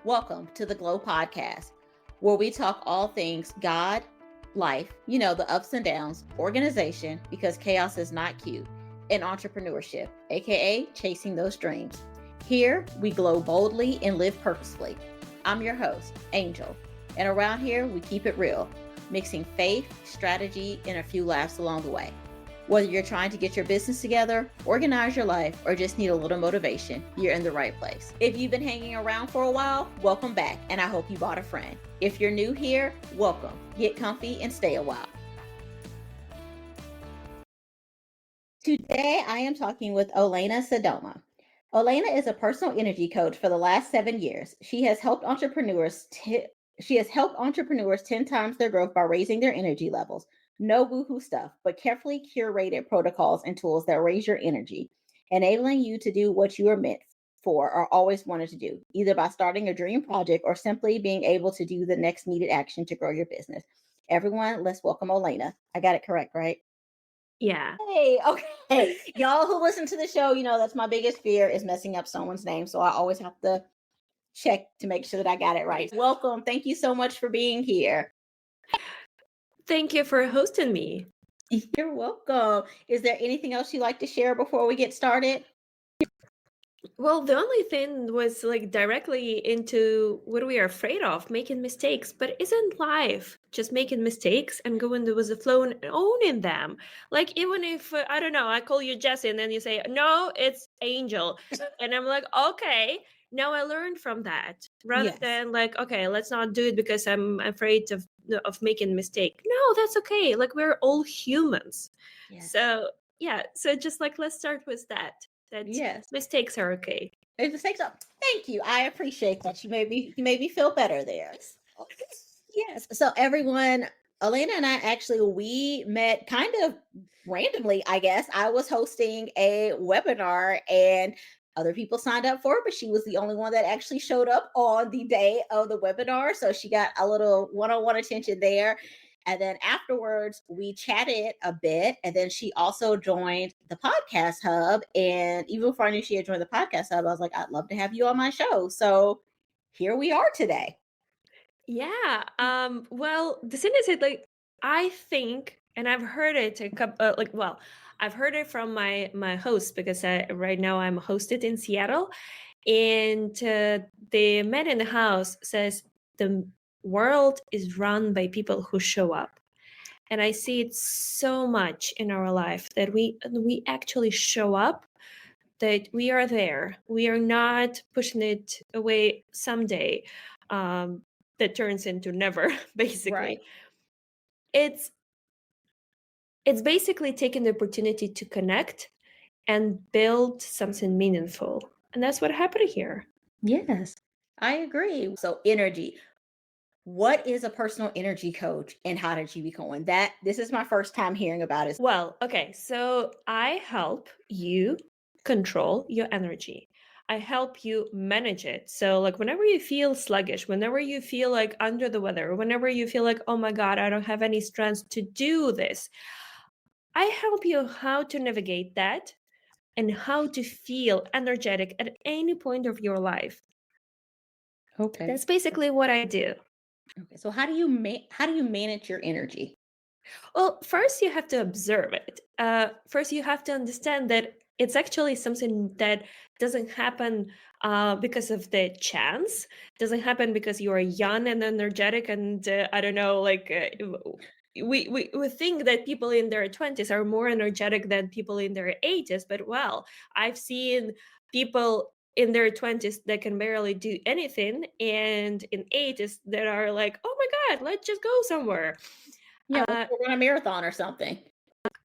Welcome to the G.L.O.E podcast, where we talk all things God, life, the ups and downs, organization, because chaos is not cute, and entrepreneurship, aka chasing those dreams. Here, we glow boldly and live purposefully. I'm your host, Angel, and around here, we keep it real, mixing faith, strategy, and a few laughs along the way. Whether you're trying to get your business together, organize your life, or just need a little motivation, you're in the right place. If you've been hanging around for a while, welcome back, and I hope you bought a friend. If you're new here, welcome. Get comfy and stay a while. Today, I am talking with Olena Sadoma. Olena is a personal energy coach for the last 7 years. She has helped entrepreneurs 10 times their growth by raising their energy levels. No woohoo stuff, but carefully curated protocols and tools that raise your energy, enabling you to do what you are meant for or always wanted to do, either by starting a dream project or simply being able to do the next needed action to grow your business. Everyone, let's welcome Olena. I got it correct, right? Yeah. Hey, okay. Y'all who listen to the show, that's my biggest fear is messing up someone's name. So I always have to check to make sure that I got it right. Welcome. Thank you so much for being here. Thank you for hosting me. You're welcome. Is there anything else you'd like to share before we get started? Well, the only thing was directly into what we are afraid of, making mistakes. But isn't life just making mistakes and going with the flow and owning them? Like, even if, I don't know, I call you Jesse and then you say, no, it's Angel. And I'm like, okay, now I learned from that. Rather than okay, let's not do it because I'm afraid of making mistake. No, that's okay. Like, we're all humans. Yes. So, yeah. So just let's start with that. Yes. Mistakes are okay. Mistakes are. Thank you. I appreciate that. You made me feel better there. Yes. So everyone, Olena and I we met kind of randomly, I guess. I was hosting a webinar and other people signed up for it, but she was the only one that actually showed up on the day of the webinar. So she got a little one-on-one attention there. And then afterwards, we chatted a bit. And then she also joined the podcast hub. And even before I knew she had joined the podcast hub, I was like, I'd love to have you on my show. So here we are today. Yeah. Well, the thing is, I think, and I've heard it a couple. I've heard it from my host because right now I'm hosted in Seattle, and the man in the house says the world is run by people who show up. And I see it so much in our life that we actually show up, that we are there. We are not pushing it away someday. That turns into never, basically. Right. It's basically taking the opportunity to connect and build something meaningful. And that's what happened here. Yes, I agree. So energy. What is a personal energy coach and how did you become one? This is my first time hearing about it. Well, okay. So I help you control your energy. I help you manage it. So whenever you feel sluggish, whenever you feel under the weather, whenever you feel oh my God, I don't have any strength to do this, I help you how to navigate that and how to feel energetic at any point of your life. Okay. That's basically what I do. Okay. So how do you manage your energy? Well, first you have to observe it. First you have to understand that it's actually something that doesn't happen because of the chance. Doesn't happen because you are young and energetic and I don't know, we think that people in their 20s are more energetic than people in their 80s, but well, I've seen people in their 20s that can barely do anything, and in 80s that are like, oh my God, let's just go somewhere. Yeah, we're on a marathon or something.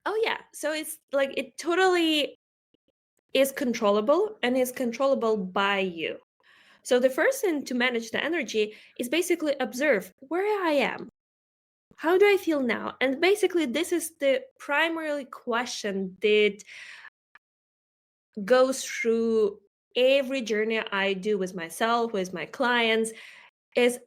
Oh yeah, so it's it totally is controllable, and is controllable by you. So the first thing to manage the energy is basically observe where I am. How do I feel now? And basically this is the primary question that goes through every journey I do with myself, with my clients, is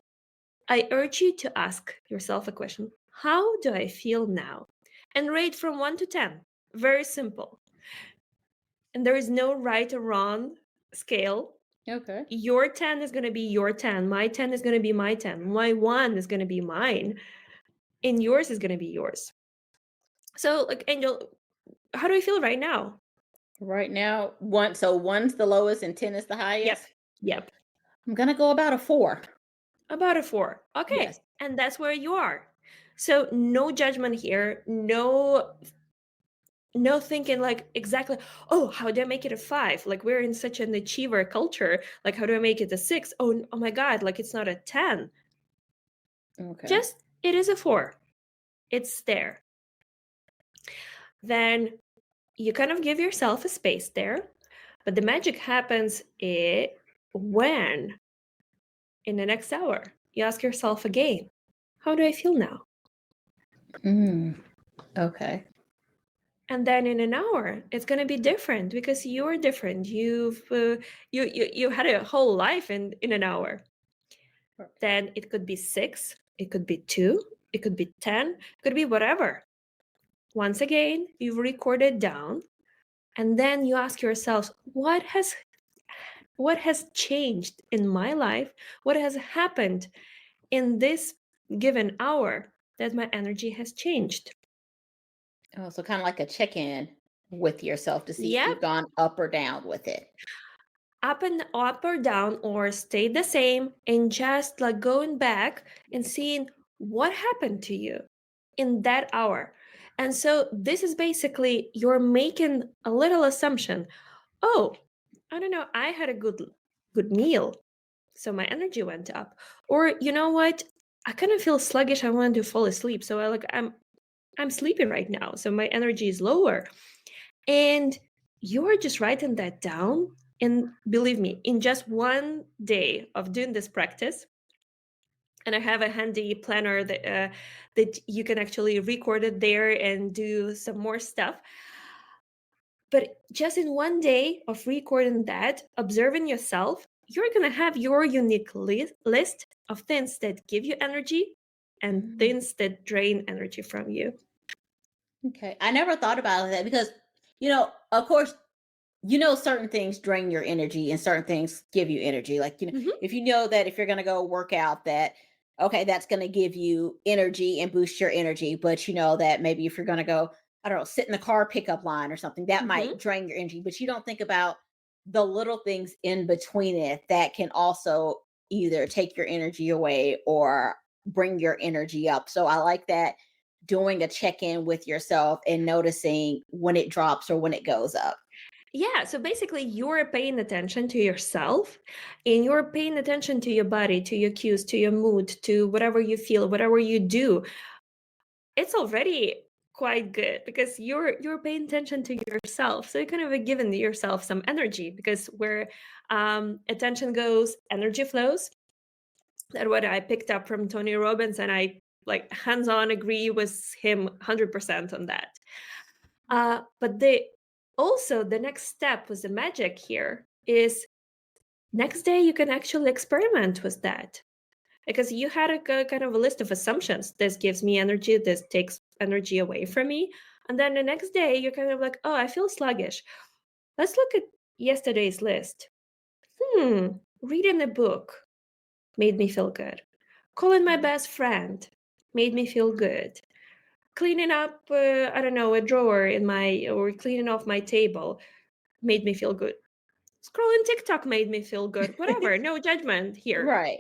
I urge you to ask yourself a question. How do I feel now? And rate from 1 to 10. Very simple. And there is no right or wrong scale. Okay. Your 10 is going to be your 10. My 10 is going to be my 10. My 1 is going to be mine. And yours is going to be yours. So, like, Angel, how do you feel right now? Right now, one's the lowest and 10 is the Yep. highest. Yep. I'm gonna go about a 4. About a 4. Yes. Okay. And that's where you are. So, no judgment here. No thinking like exactly, oh, how do I make it a 5? Like, we're in such an achiever culture. Like, how do I make it a 6? Oh my God, like it's not a 10. Okay. Just, it is a 4. It's there. Then you kind of give yourself a space there. But the magic happens when, in the next hour, you ask yourself again, how do I feel now? Okay. And then in an hour, it's going to be different because you're different. You had a whole life in an hour. Then it could be 6, it could be 2, it could be 10, it could be whatever. Once again, you've recorded down, and then you ask yourself, what has changed in my life? What has happened in this given hour that my energy has changed? Oh, so kind of like a check-in with yourself to see if Yep. you've gone up or down with it. Up or down, or stayed the same, and just like going back and seeing what happened to you in that hour. And so this is basically you're making a little assumption. Oh, I don't know, I had a good meal, so my energy went up. Or you know what, I kind of feel sluggish, I want to fall asleep, so I'm sleepy right now, so my energy is lower. And you're just writing that down. And believe me, in just one day of doing this practice, and I have a handy planner that you can actually record it there and do some more stuff. But just in one day of recording that, observing yourself, you're going to have your unique list of things that give you energy and things that drain energy from you. Okay. I never thought about that because, of course, certain things drain your energy and certain things give you energy. Like, Mhm. if you know that if you're going to go work out, that, okay, that's going to give you energy and boost your energy. But you know that maybe if you're going to go, I don't know, sit in the car pickup line or something, that Mhm. might drain your energy. But you don't think about the little things in between it that can also either take your energy away or bring your energy up. So I like that, doing a check in with yourself and noticing when it drops or when it goes up. Yeah, so basically you're paying attention to yourself, and you're paying attention to your body, to your cues, to your mood, to whatever you feel, whatever you do. It's already quite good because you're paying attention to yourself. So you're kind of giving yourself some energy, because where attention goes, energy flows. That's what I picked up from Tony Robbins, and I like hands-on agree with him 100% on that. But the next step with the magic here is next day you can actually experiment with that, because you had a kind of a list of assumptions. This gives me energy, this takes energy away from me. And then the next day you're kind of like, oh, I feel sluggish. Let's look at yesterday's list. Reading a book made me feel good. Calling my best friend made me feel good. Cleaning up, I don't know, a drawer or cleaning off my table made me feel good. Scrolling TikTok made me feel good. Whatever, no judgment here. Right.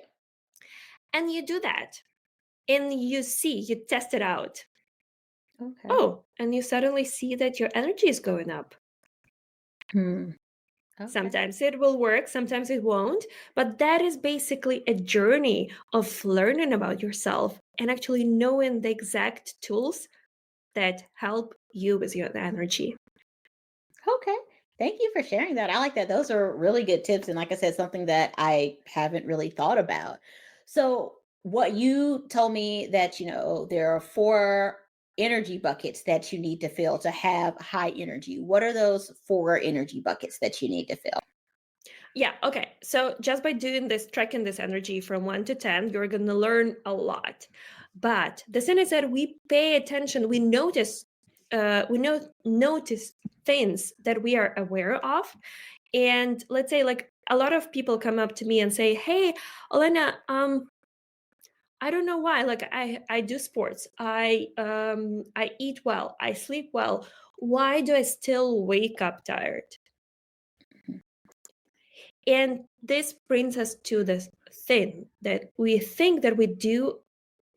And you do that, and you test it out. Okay. Oh, and you suddenly see that your energy is going up. Hmm. Okay. Sometimes it will work, sometimes it won't, but that is basically a journey of learning about yourself and actually knowing the exact tools that help you with your energy. Okay. Thank you for sharing that. I like that. Those are really good tips. And like I said, something that I haven't really thought about. So, what you told me that, there are 4 energy buckets that you need to fill to have high energy. What are those 4 energy buckets that you need to fill? Yeah, okay. So just by doing this, tracking this energy from 1 to 10, you're going to learn a lot. But the thing is that we pay attention, we notice things that we are aware of. And let's say, like, a lot of people come up to me and say, "Hey, Olena, I don't know why. Like I do sports. I eat well. I sleep well. Why do I still wake up tired?" And this brings us to this thing that we think that we do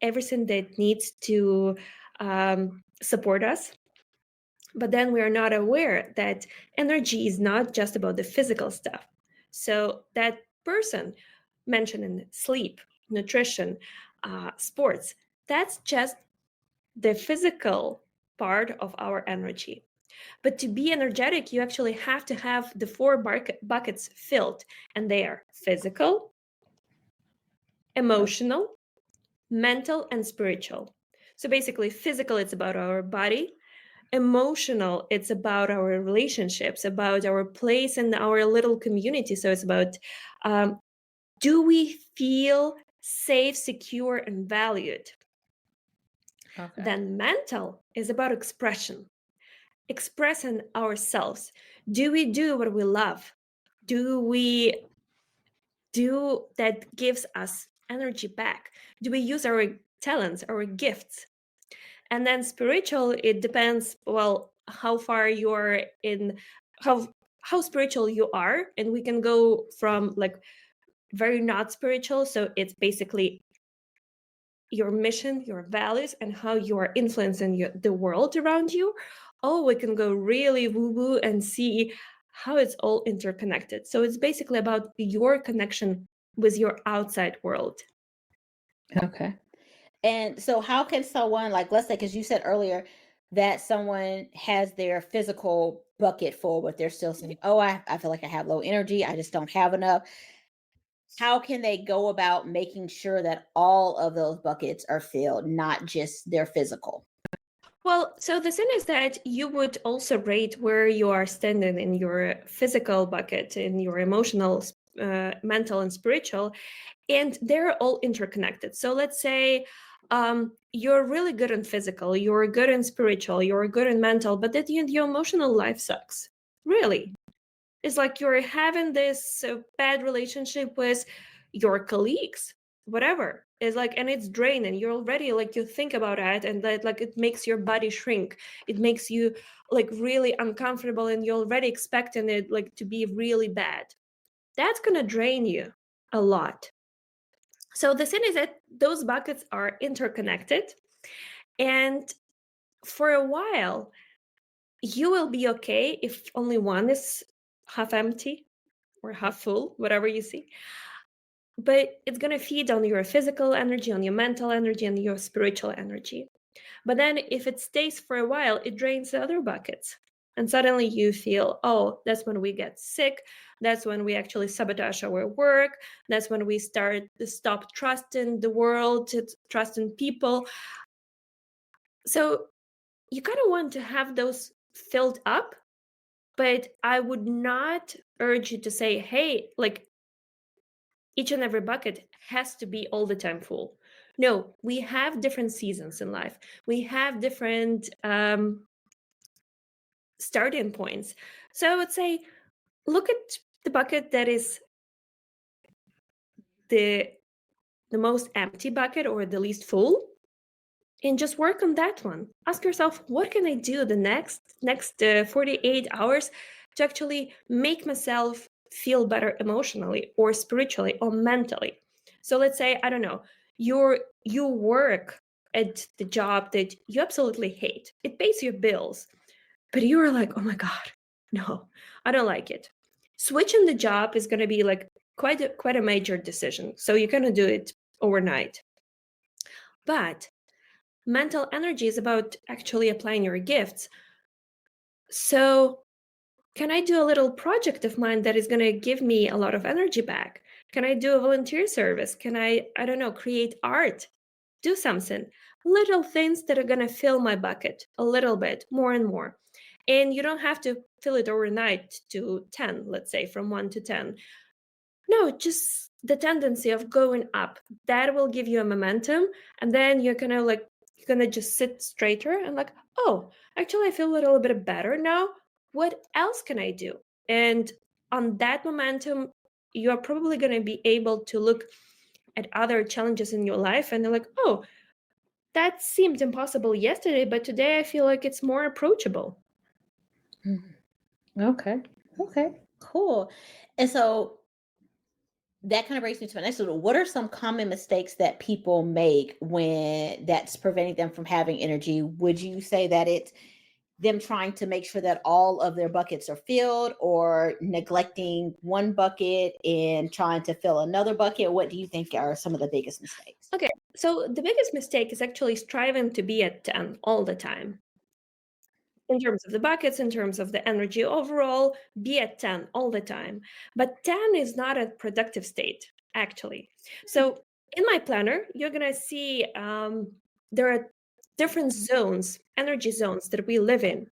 everything that needs to support us, but then we are not aware that energy is not just about the physical stuff. So that person mentioned in sleep, nutrition, sports, that's just the physical part of our energy. But to be energetic, you actually have to have the four buckets filled, and they are physical, emotional, mental, and spiritual. So basically, physical, it's about our body. Emotional, it's about our relationships, about our place in our little community. So it's about, do we feel safe, secure, and valued? Okay. Then mental is about expression, expressing ourselves. Do we do what we love? Do we do that gives us energy back? Do we use our talents, our gifts? And then spiritual, it depends, well, how far you're in, how spiritual you are. And we can go from like very not spiritual, so it's basically your mission, your values, and how you are influencing the world around you. Oh, we can go really woo woo and see how it's all interconnected. So it's basically about your connection with your outside world. Okay. And so, how can someone, like, let's say, because you said earlier that someone has their physical bucket full, but they're still saying, "Oh, I feel like I have low energy. I just don't have enough." How can they go about making sure that all of those buckets are filled, not just their physical? Well, so the thing is that you would also rate where you are standing in your physical bucket, in your emotional, mental, and spiritual, and they're all interconnected. So let's say you're really good in physical, you're good in spiritual, you're good in mental, but at the end, your emotional life sucks. Really. It's like you're having this bad relationship with your colleagues, whatever. It's like, and it's draining. You're already like, you think about it, and that like it makes your body shrink. It makes you like really uncomfortable, and you're already expecting it like to be really bad. That's gonna drain you a lot. So the thing is that those buckets are interconnected, and for a while, you will be okay if only one is half empty or half full, whatever you see. But it's going to feed on your physical energy, on your mental energy, and your spiritual energy. But then if it stays for a while, it drains the other buckets. And suddenly you feel, oh, that's when we get sick. That's when we actually sabotage our work. That's when we stop trusting the world, trusting people. So you kind of want to have those filled up, but I would not urge you to say, hey, like each and every bucket has to be all the time full. No, we have different seasons in life. We have different starting points. So I would say, look at the bucket that is the most empty bucket or the least full, and just work on that one. Ask yourself, what can I do the next 48 hours to actually make myself feel better emotionally or spiritually or mentally? So let's say, I don't know, you work at the job that you absolutely hate. It pays your bills, but you're like, oh my God, no, I don't like it. Switching the job is going to be like quite a major decision. So you're going to do it overnight. But mental energy is about actually applying your gifts. So, can I do a little project of mine that is going to give me a lot of energy back? Can I do a volunteer service? Can I don't know, create art? Do something. Little things that are going to fill my bucket a little bit more and more. And you don't have to fill it overnight to 10, let's say, from 1 to 10. No, just the tendency of going up. That will give you a momentum. And then you're gonna just sit straighter and like, oh, actually I feel a little bit better now. What else can I do? And on that momentum, you are probably going to be able to look at other challenges in your life and they're like, oh, that seemed impossible yesterday, but today I feel like it's more approachable. Okay. Okay. Cool. And so that kind of brings me to my next one. What are some common mistakes that people make when that's preventing them from having energy? Would you say that it's them trying to make sure that all of their buckets are filled, or neglecting one bucket and trying to fill another bucket? What do you think are some of the biggest mistakes? Okay, so the biggest mistake is actually striving to be at 10 all the time. In terms of the buckets, in terms of the energy overall, be at 10 all the time. But 10 is not a productive state, actually. So in my planner, you're going to see there are different zones, energy zones that we live in.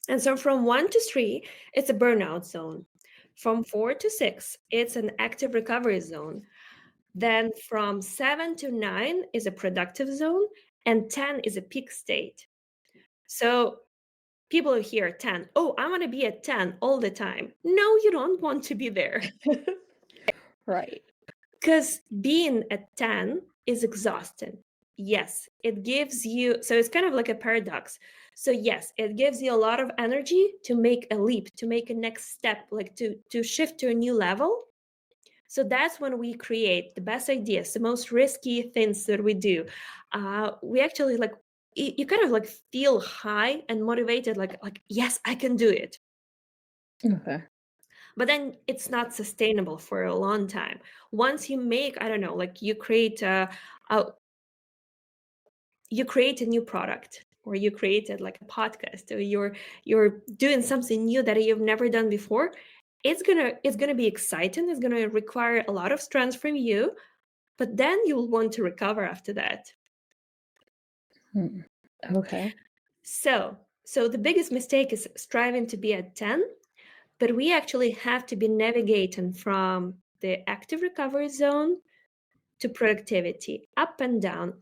And so from 1 to 3, it's a burnout zone. From 4 to 6, it's an active recovery zone. Then from 7 to 9 is a productive zone, and 10 is a peak state. So people hear 10. Oh, I want to be at 10 all the time. No, you don't want to be there. Right. Because being at 10 is exhausting. Yes, it gives you, so it's kind of like a paradox. So yes, it gives you a lot of energy to make a leap, to make a next step, like to shift to a new level. So that's when we create the best ideas, the most risky things that we do. We actually like, you kind of like feel high and motivated, like yes, I can do it. Okay. But then it's not sustainable for a long time. Once you make, I don't know, like you create a new product, or you created like a podcast, or you're doing something new that you've never done before, it's gonna be exciting. It's gonna require a lot of strength from you, but then you'll want to recover after that. Okay. So the biggest mistake is striving to be at 10, but we actually have to be navigating from the active recovery zone to productivity, up and down,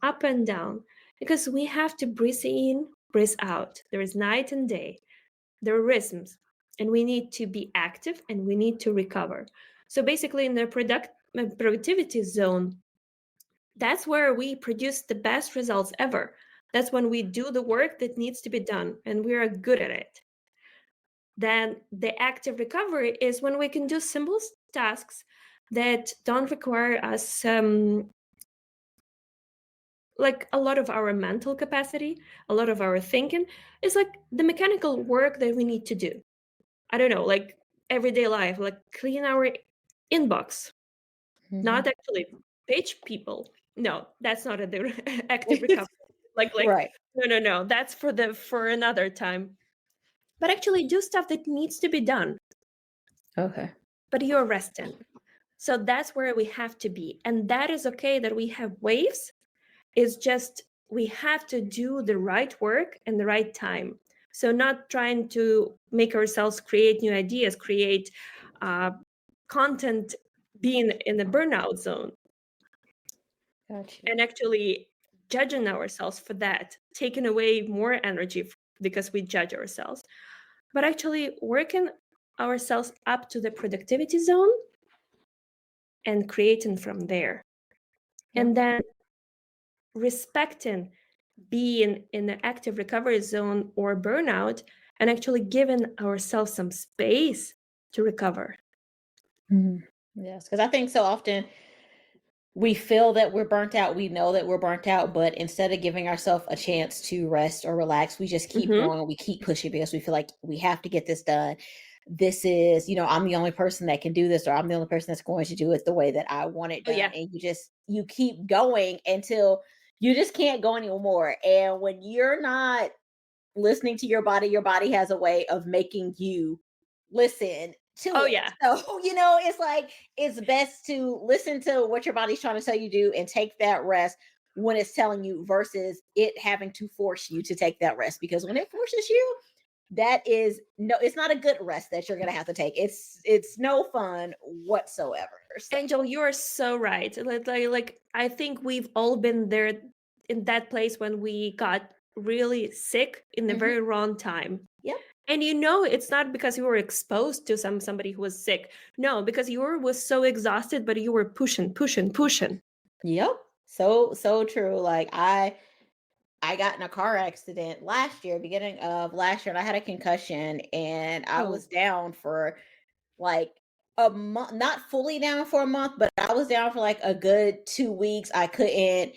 because we have to breathe in, breathe out. There is night and day, there are rhythms, and we need to be active and we need to recover. So basically, in the productivity zone, that's where we produce the best results ever. That's when we do the work that needs to be done and we are good at it. Then the active recovery is when we can do simple tasks that don't require us like a lot of our mental capacity, a lot of our thinking. Is like the mechanical work that we need to do. I don't know, like everyday life, like clean our inbox, not actually page people. No, that's not a active recovery. Like Right. no, that's for another time. But actually do stuff that needs to be done, Okay. but you're resting. So that's where we have to be. And that is okay that we have waves. It's just we have to do the right work and the right time. So not trying to make ourselves create new ideas, create content, being in the burnout zone. Gotcha. And actually judging ourselves for that, taking away more energy because we judge ourselves, but actually working ourselves up to the productivity zone and creating from there. And then respecting being in the active recovery zone or burnout and actually giving ourselves some space to recover. Yes, because I think so often we feel that we're burnt out. We know that we're burnt out, but instead of giving ourselves a chance to rest or relax, we just keep going and we keep pushing because we feel like we have to get this done. This is, I'm the only person that can do this, or I'm the only person that's going to do it the way that I want it Oh, done. yeah. And you keep going until you just can't go anymore. And when you're not listening to your body has a way of making you listen to Oh, it. yeah. So, it's like it's best to listen to what your body's trying to tell you to do and take that rest when it's telling you, versus it having to force you to take that rest. Because when it forces you, it's not a good rest that you're gonna have to take. It's no fun whatsoever. So. Angel, you are so right. Like I think we've all been there in that place when we got really sick in the very wrong time. Yep. And it's not because you were exposed to somebody who was sick. No, because you was so exhausted, but you were pushing, pushing, pushing. Yep. So true. Like I got in a car accident last year, beginning of last year, and I had a concussion and I Oh. was down for like a month, not fully down for a month, but I was down for like a good 2 weeks. I couldn't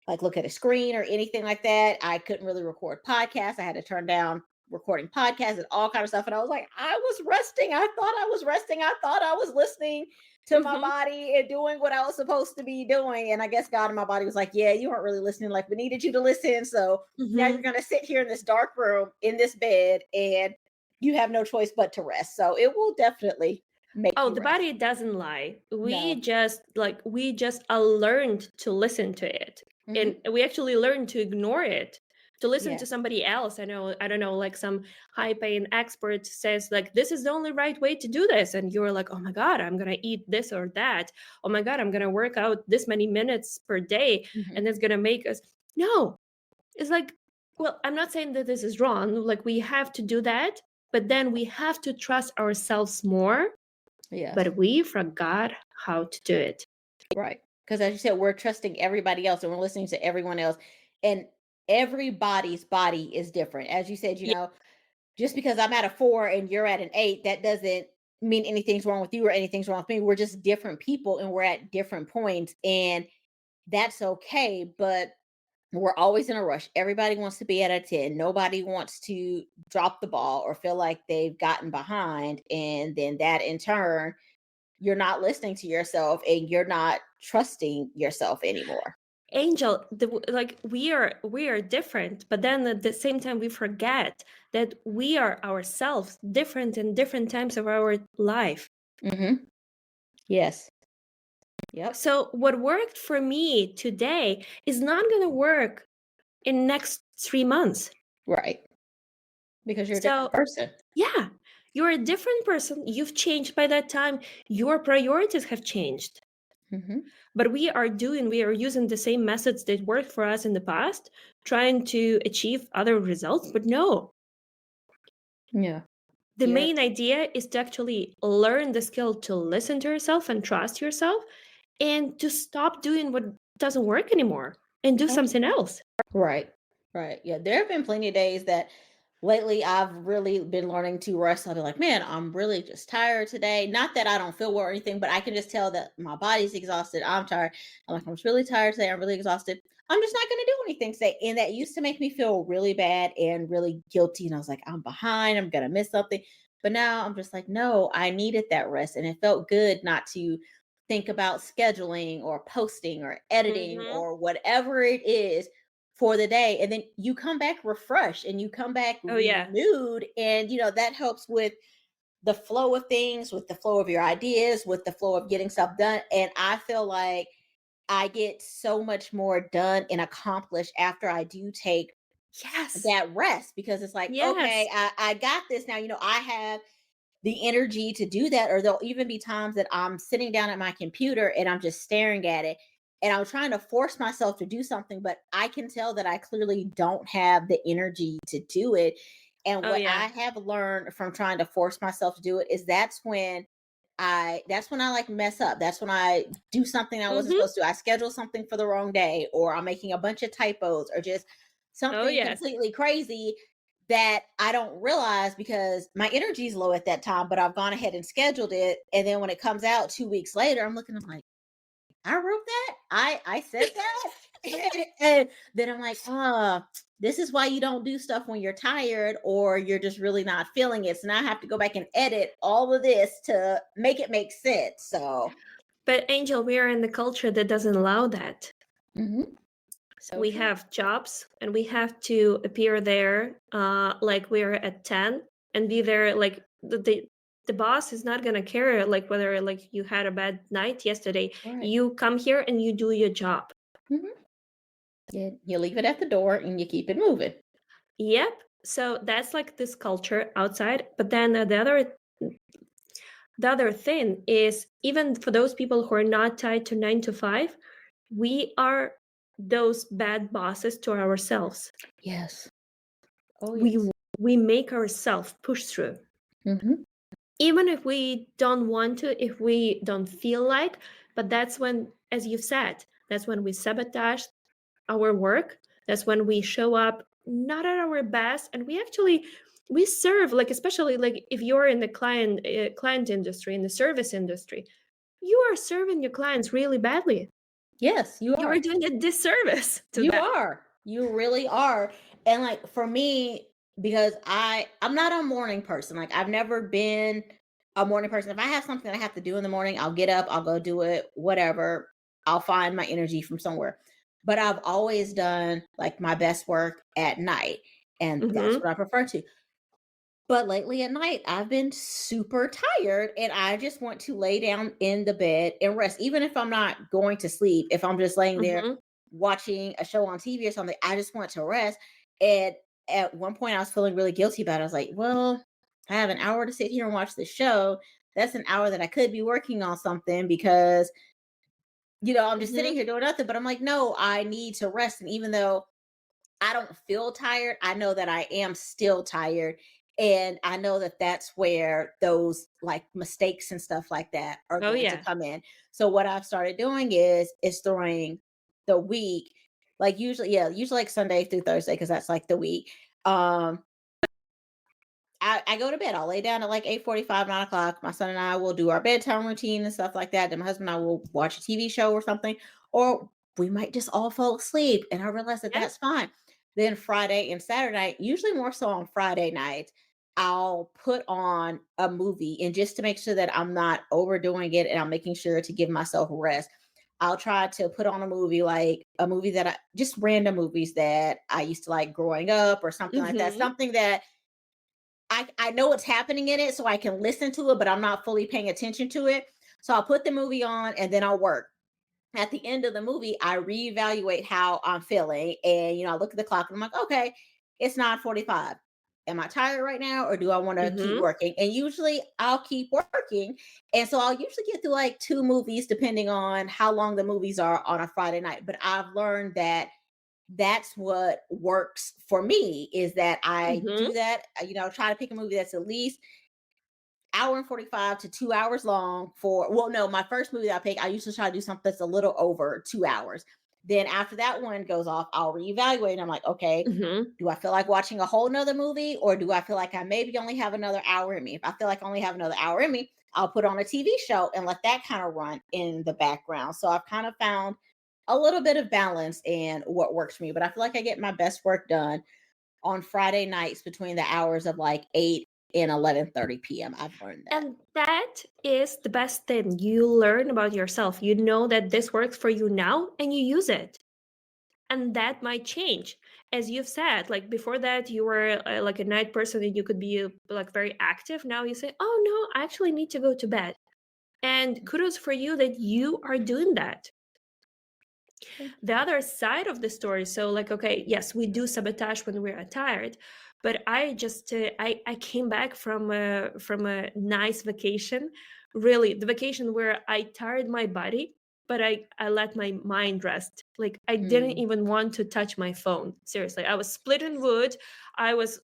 like look at a screen or anything like that. I couldn't really record podcasts. I had to turn down recording podcasts and all kind of stuff. And I was like, I was resting. I thought I was resting. I thought I was listening to my Mm-hmm. body and doing what I was supposed to be doing. And I guess God and my body was like, yeah, you weren't really listening like we needed you to listen. So now you're Mm-hmm. going to sit here in this dark room in this bed and you have no choice but to rest. So it will definitely make Oh, you the rest. body doesn't lie. No. We just learned to listen to it. And Hmm. we actually learned to ignore it, to listen to Yes. somebody else. I don't know, like some high paying expert says like this is the only right way to do this. And you're like, oh my God, I'm gonna eat this or that. Oh my God, I'm gonna work out this many minutes per day, Hmm. and it's gonna make us no. It's like, well, I'm not saying that this is wrong. Like we have to do that, but then we have to trust ourselves more, Yes. but we forgot how to do it. Right. Because as you said, we're trusting everybody else and we're listening to everyone else. And everybody's body is different. As you said, Yeah. just because I'm at a 4 and you're at an 8, that doesn't mean anything's wrong with you or anything's wrong with me. We're just different people and we're at different points. And that's okay. But we're always in a rush. Everybody wants to be at a 10. Nobody wants to drop the ball or feel like they've gotten behind. And then that in turn, you're not listening to yourself and you're not trusting yourself anymore. Angel, we are different, but then at the same time we forget that we are ourselves different in different times of our life. Mhm. Yes. Yep. So what worked for me today is not going to work in next 3 months. Right. Because you're a different So person. yeah, you're a different person. You've changed by that time. Your priorities have changed. Mhm. But we are using the same methods that worked for us in the past, trying to achieve other results. But no, Yeah. the You're main idea is to actually learn the skill to listen to yourself and trust yourself and to stop doing what doesn't work anymore and do something else. right. Right. Yeah. There have been plenty of days that lately I've really been learning to rest. I'll be like, man, I'm really just tired today. Not that I don't feel well or anything, but I can just tell that my body's exhausted. I'm tired. I'm like, I'm just really tired today. I'm really exhausted. I'm just not going to do anything today. And that used to make me feel really bad and really guilty. And I was like, I'm behind. I'm going to miss something. But now I'm just like, no, I needed that rest. And it felt good not to think about scheduling or posting or editing Mm-hmm. or whatever it is for the day, and then you come back refreshed and you come back Oh yeah. renewed, and that helps with the flow of things, with the flow of your ideas, with the flow of getting stuff done. And I feel like I get so much more done and accomplished after I do take Yes. that rest, because it's like, okay, Yes. I got this now. I have the energy to do that. Or there'll even be times that I'm sitting down at my computer and I'm just staring at it and I'm trying to force myself to do something, but I can tell that I clearly don't have the energy to do it. And Oh what yeah. I have learned from trying to force myself to do it is that's when I like mess up. That's when I do something I wasn't Mm-hmm. supposed to. I schedule something for the wrong day, or I'm making a bunch of typos, or just Oh something yes. completely crazy that I don't realize because my energy is low at that time, but I've gone ahead and scheduled it. And then when it comes out 2 weeks later, I'm like, I wrote that. I said that. And then I'm like, this is why you don't do stuff when you're tired or you're just really not feeling it. So now I have to go back and edit all of this to make it make sense. So But Angel, we are in the culture that doesn't allow that. mhm. So We true. have jobs and we have to appear there like we're at 10 and be there like the boss is not going to care like whether like you had a bad night yesterday. Right. You come here and you do your job. Mhm. Yeah, you leave it at the door and you keep it moving. Yep. So that's like this culture outside. But then the other thing is, even for those people who are not tied to 9 to 5, we are those bad bosses to ourselves. Yes. Oh, We yes. we make ourselves push through. Mm-hmm. Even if we don't want to, if we don't feel like, but that's when, as you've said, that's when we sabotage our work. That's when we show up not at our best, and we serve, like, especially like if you're in the client industry, in the service industry, you are serving your clients really badly. Yes, you You are are. doing a disservice to You them. are. You really are. And like for me, because I'm not a morning person. Like I've never been a morning person. If I have something I have to do in the morning, I'll get up, I'll go do it, whatever. I'll find my energy from somewhere. But I've always done like my best work at night. And that's Mm-hmm. what I prefer to. But lately at night, I've been super tired and I just want to lay down in the bed and rest. Even if I'm not going to sleep, if I'm just laying there Mm-hmm. watching a show on TV or something, I just want to rest. And at one point, I was feeling really guilty about it. I was like, well, I have an hour to sit here and watch the show. That's an hour that I could be working on something because, I'm just sitting Mm-hmm. here doing nothing. But I'm like, no, I need to rest. And even though I don't feel tired, I know that I am still tired. And I know that that's where those like mistakes and stuff like that are Oh going to yeah. come in. So what I've started doing is during the week, like usually like Sunday through Thursday, because that's like the week. Um, I go to bed. I'll lay down at like 8:45, 9 o'clock. My son and I will do our bedtime routine and stuff like that. Then my husband and I will watch a TV show or something, or we might just all fall asleep. And I realize that Yeah. that's fine. Then Friday and Saturday night, usually more so on Friday night, I'll put on a movie, and just to make sure that I'm not overdoing it and I'm making sure to give myself rest. I'll try to put on a movie, like a movie that just random movies that I used to like growing up or something like that. Mm-hmm. Something that I know what's happening in it, so I can listen to it, but I'm not fully paying attention to it. So I'll put the movie on and then I'll work. At the end of the movie, I reevaluate how I'm feeling. And I look at the clock and I'm like, okay, it's 9:45. Am I tired right now or do I want to keep Mm-hmm. working? And usually I'll keep working. And so I'll usually get through like two movies depending on how long the movies are on a Friday night. But I've learned that that's what works for me, is that I Mm-hmm. do that, try to pick a movie that's at least hour and 45 to 2 hours long. No, my first movie that I pick, I usually try to do something that's a little over 2 hours. Then after that one goes off, I'll reevaluate and I'm like, okay, Mm-hmm. do I feel like watching a whole nother movie, or do I feel like I maybe only have another hour in me? If I feel like I only have another hour in me, I'll put on a TV show and let that kind of run in the background. So I've kind of found a little bit of balance in what works for me, but I feel like I get my best work done on Friday nights between the hours of like 8 and 11:30 p.m. I've learned that. And that is the best thing. You learn about yourself. You know that this works for you now and you use it. And that might change. As you've said, like before that, you were like a night person and you could be like very active. Now you say, oh no, I actually need to go to bed. And kudos for you that you are doing that. Thank The other side of the story, so like, okay, yes, we do sabotage when we're tired, but I just I came back from a nice vacation, really the vacation where I tired my body, but I let my mind rest. Like I you. didn't even want to touch my phone. Seriously, I was splitting wood. I was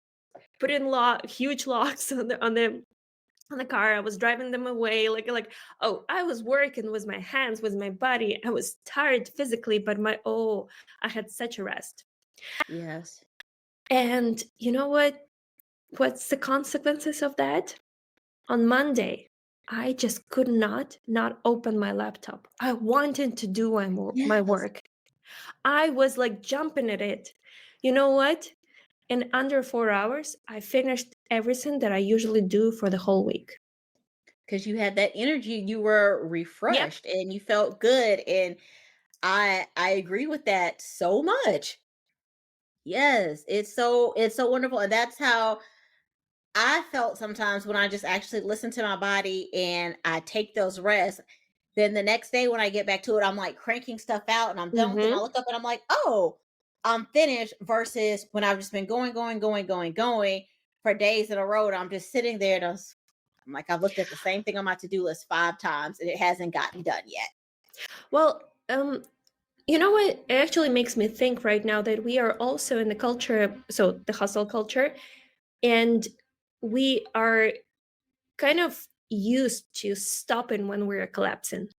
putting huge locks on the car. I was driving them away, like oh, I was working with my hands, with my body. I was tired physically, but I had such a rest. Yes. And you know what's the consequences of that? On Monday, I just could not open my laptop. I wanted to do my Yes. work. I was like jumping at it. You know what? In under 4 hours, I finished everything that I usually do for the whole week. Because you had that energy, you were Yep. refreshed and you felt good. And I agree with that so much. Yes, it's so wonderful. And that's how I felt sometimes when I just actually listen to my body and I take those rests. Then the next day when I get back to it, I'm like cranking stuff out and I'm done with it. And I Mm-hmm. look up and I'm like, oh, I'm finished, versus when I've just been going, going, going, going, going for days in a row. And I'm just sitting there and I'm like, I've looked at the same thing on my to-do list 5 times and it hasn't gotten done yet. Well, you know what? It actually makes me think right now that we are also in the culture, so the hustle culture. And we are kind of used to stopping when we're collapsing.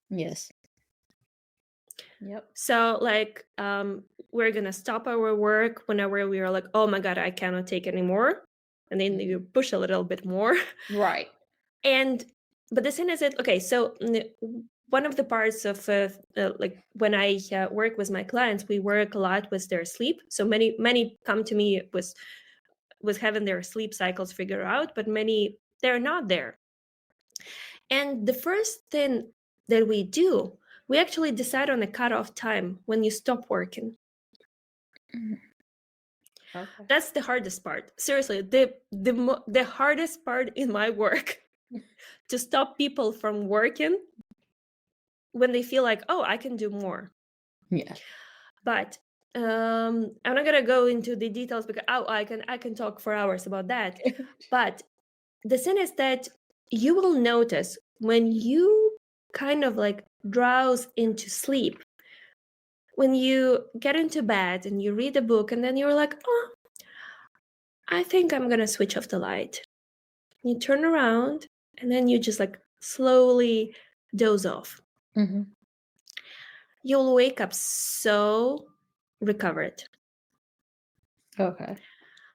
Yes. Yep. So like we're gonna stop our work whenever we are like, oh my god, I cannot take anymore. And then you push a little bit more. Right. But the thing is that, okay, so one of the parts of like when I work with my clients, we work a lot with their sleep. So many come to me with having their sleep cycles figured out, but many, they're not there. And the first thing that we do, we actually decide on a cutoff time when you stop working. Okay. That's the hardest part. Seriously, the hardest part in my work to stop people from working when they feel like, oh, I can do more. Yeah. But I'm not gonna go into the details because I can talk for hours about that. But the thing is that you will notice when you kind of like drowse into sleep, when you get into bed and you read a book and then you're like, oh, I think I'm gonna switch off the light. You turn around and then you just like slowly doze off. Mm-hmm. You'll wake up so recovered. Okay.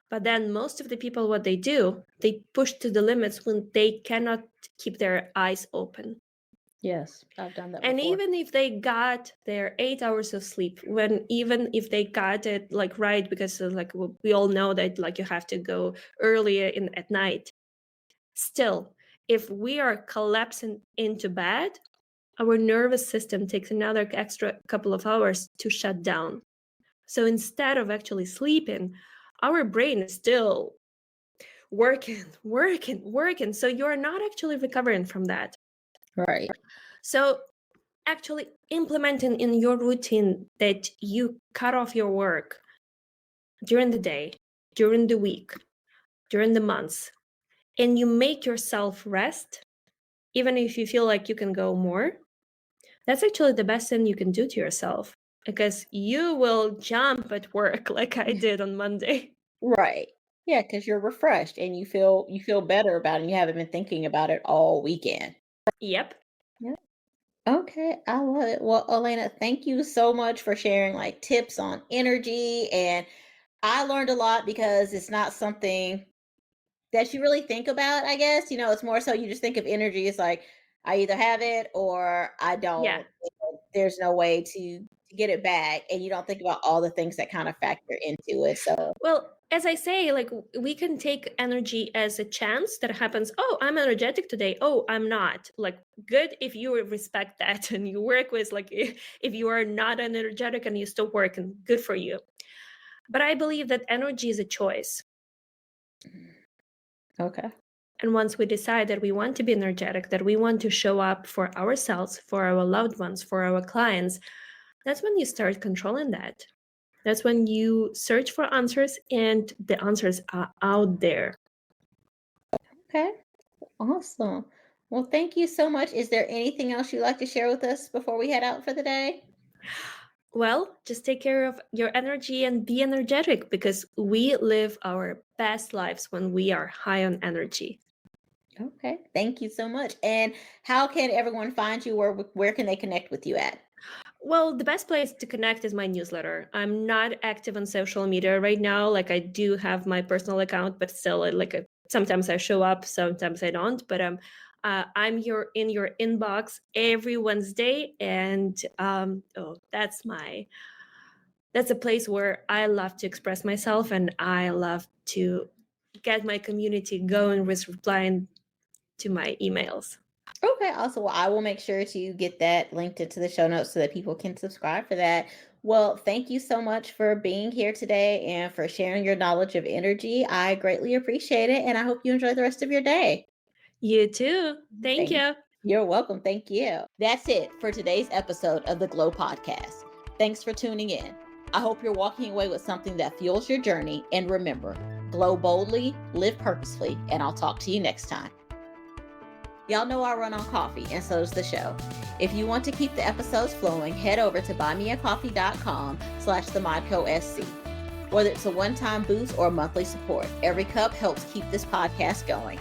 But then most of the people, what they do, they push to the limits when they cannot keep their eyes open. Yes, I've done that And before. even if they got their 8 hours of sleep, even if they got it like right, because like we all know that like you have to go earlier at night, still, if we are collapsing into bed, our nervous system takes another extra couple of hours to shut down. So instead of actually sleeping, our brain is still working. So you're not actually recovering from that. Right. So actually implementing in your routine that you cut off your work during the day, during the week, during the months, and you make yourself rest, even if you feel like you can go more, that's actually the best thing you can do to yourself, because you will jump at work like I did on Monday. Right. Yeah, because you're refreshed and you feel better about it and you haven't been thinking about it all weekend. Yep. Yeah. Okay, I love it. Well, Elena, thank you so much for sharing like tips on energy. And I learned a lot because it's not something that you really think about, I guess. It's more so you just think of energy as like I either have it or I Yeah. don't. There's no way to get it back. And you don't think about all the things that kind of factor into it. So Well, as I say, like we can take energy as a chance that happens. Oh, I'm energetic today. Oh, I'm not. Like good if you respect that and you work with like if you are not energetic and you still work, and good for you. But I believe that energy is a choice. okay. And once we decide that we want to be energetic, that we want to show up for ourselves, for our loved ones, for our clients, that's when you start controlling that. That's when you search for answers and the answers are out there. Okay. Awesome. Well, thank you so much. Is there anything else you'd like to share with us before we head out for the day? Well, just take care of your energy and be energetic, because we live our best lives when we are high on energy. Okay. Thank you so much. And how can everyone find you? Where can they connect with you at? Well, the best place to connect is my newsletter. I'm not active on social media right now. Like I do have my personal account, but still, sometimes I show up, sometimes I don't. But I'm in your inbox every Wednesday, and that's a place where I love to express myself, and I love to get my community going with replying to my emails. Okay, awesome. Well, I will make sure to get that linked into the show notes so that people can subscribe for that. Well, thank you so much for being here today and for sharing your knowledge of energy. I greatly appreciate it, and I hope you enjoy the rest of your day. You too. Thank Thank you. You're welcome. Thank you. That's it for today's episode of the G.L.O.E podcast. Thanks for tuning in. I hope you're walking away with something that fuels your journey. And remember, glow boldly, live purposefully, and I'll talk to you next time. Y'all know I run on coffee, and so does the show. If you want to keep the episodes flowing, head over to buymeacoffee.com/themodcosc. Whether it's a one-time boost or a monthly support, every cup helps keep this podcast going.